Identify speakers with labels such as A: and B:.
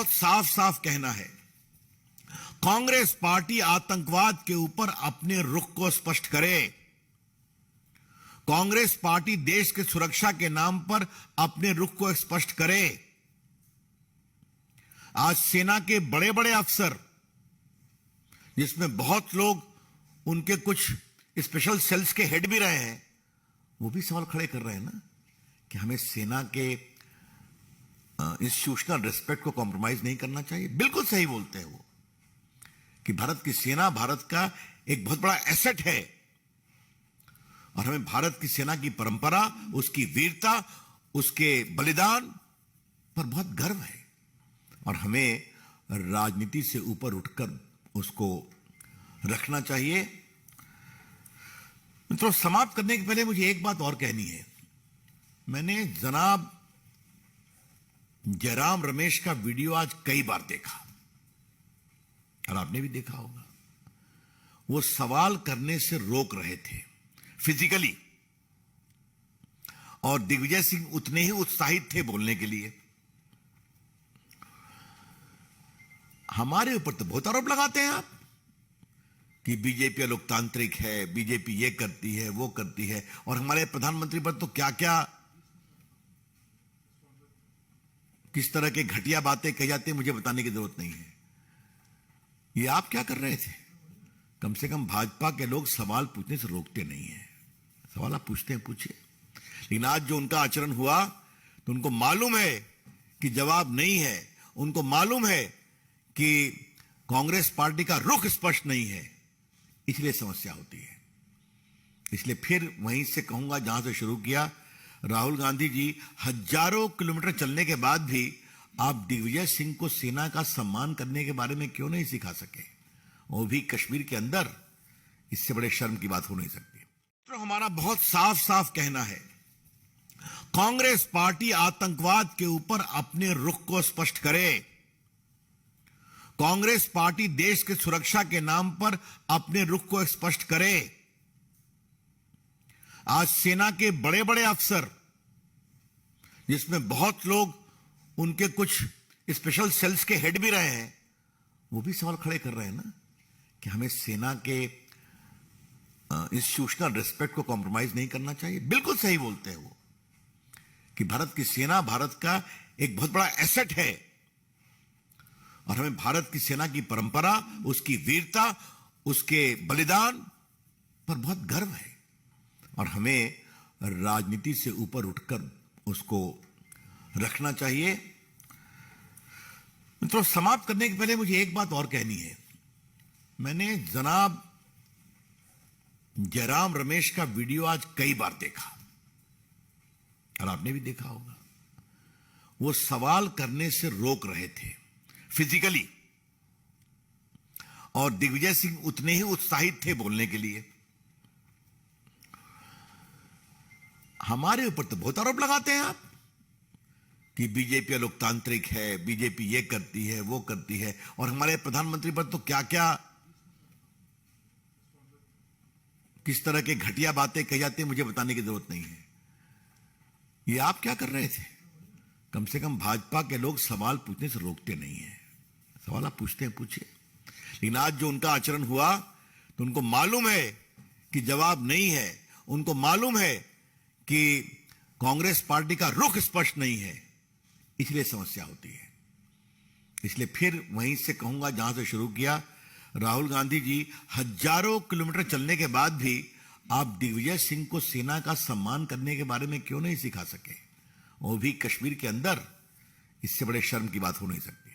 A: बहुत साफ साफ कहना है, कांग्रेस पार्टी आतंकवाद के ऊपर अपने रुख को स्पष्ट करे। कांग्रेस पार्टी देश की सुरक्षा के नाम पर अपने रुख को स्पष्ट करे। आज सेना के बड़े बड़े अफसर, जिसमें बहुत लोग उनके कुछ स्पेशल सेल्स के हेड भी रहे हैं, वो भी सवाल खड़े कर रहे हैं ना कि हमें सेना के इंस्टीट्यूशनल रिस्पेक्ट को कॉम्प्रोमाइज नहीं करना चाहिए। बिल्कुल सही बोलते हैं वो कि भारत की सेना भारत का एक बहुत बड़ा एसेट है और हमें भारत की सेना की परंपरा, उसकी वीरता, उसके बलिदान पर बहुत गर्व है और हमें राजनीति से ऊपर उठकर उसको रखना चाहिए। मित्रों, समाप्त करने के पहले मुझे एक बात और कहनी है। मैंने जनाब जयराम रमेश का वीडियो आज कई बार देखा और आपने भी देखा होगा। वो सवाल करने से रोक रहे थे फिजिकली और दिग्विजय सिंह उतने ही उत्साहित थे बोलने के लिए। हमारे ऊपर तो बहुत आरोप लगाते हैं आप कि बीजेपी लोकतांत्रिक है, बीजेपी ये करती है, वो करती है, और हमारे प्रधानमंत्री पर तो क्या क्या किस तरह के घटिया बातें कही जाती है, मुझे बताने की जरूरत नहीं है। ये आप क्या कर रहे थे? कम से कम भाजपा के लोग सवाल पूछने से रोकते नहीं है। सवाल आप पूछते हैं, पूछिए। लेकिन आज जो उनका आचरण हुआ तो उनको मालूम है कि जवाब नहीं है। उनको मालूम है कि कांग्रेस पार्टी का रुख स्पष्ट नहीं है, इसलिए समस्या होती है। इसलिए फिर वहीं से कहूंगा जहां से शुरू किया। राहुल गांधी जी, हजारों किलोमीटर चलने के बाद भी आप दिग्विजय सिंह को सेना का सम्मान करने के बारे में क्यों नहीं सिखा सके, वो भी कश्मीर के अंदर? इससे बड़े शर्म की बात हो नहीं सकती। तो हमारा बहुत साफ साफ कहना है, कांग्रेस पार्टी आतंकवाद के ऊपर अपने रुख को स्पष्ट करे। कांग्रेस पार्टी देश की सुरक्षा के नाम पर अपने रुख को स्पष्ट करे। आज सेना के बड़े बड़े अफसर, जिसमें बहुत लोग उनके कुछ स्पेशल सेल्स के हेड भी रहे हैं, वो भी सवाल खड़े कर रहे हैं ना कि हमें सेना के इंस्टीट्यूशनल रिस्पेक्ट को कॉम्प्रोमाइज नहीं करना चाहिए। बिल्कुल सही बोलते हैं वो कि भारत की सेना भारत का एक बहुत बड़ा एसेट है और हमें भारत की सेना की परंपरा, उसकी वीरता, उसके बलिदान पर बहुत गर्व है और हमें राजनीति से ऊपर उठकर उसको रखना चाहिए। मित्रों, समाप्त करने के पहले मुझे एक बात और कहनी है। मैंने जनाब जयराम रमेश का वीडियो आज कई बार देखा और आपने भी देखा होगा। वो सवाल करने से रोक रहे थे फिजिकली और दिग्विजय सिंह उतने ही उत्साहित थे बोलने के लिए। हमारे ऊपर तो बहुत आरोप लगाते हैं आप कि बीजेपी लोकतांत्रिक है, बीजेपी ये करती है, वो करती है, और हमारे प्रधानमंत्री पर तो क्या क्या किस तरह के घटिया बातें कही जाती है, मुझे बताने की जरूरत नहीं है। ये आप क्या कर रहे थे? कम से कम भाजपा के लोग सवाल पूछने से रोकते नहीं है। सवाल आप पूछते हैं, पूछिए। लेकिन आज जो उनका आचरण हुआ तो उनको मालूम है कि जवाब नहीं है। उनको मालूम है कि कांग्रेस पार्टी का रुख स्पष्ट नहीं है, इसलिए समस्या होती है। इसलिए फिर वहीं से कहूंगा जहां से शुरू किया। राहुल गांधी जी, हजारों किलोमीटर चलने के बाद भी आप दिग्विजय सिंह को सेना का सम्मान करने के बारे में क्यों नहीं सिखा सके, वो भी कश्मीर के अंदर? इससे बड़े शर्म की बात हो नहीं सकती।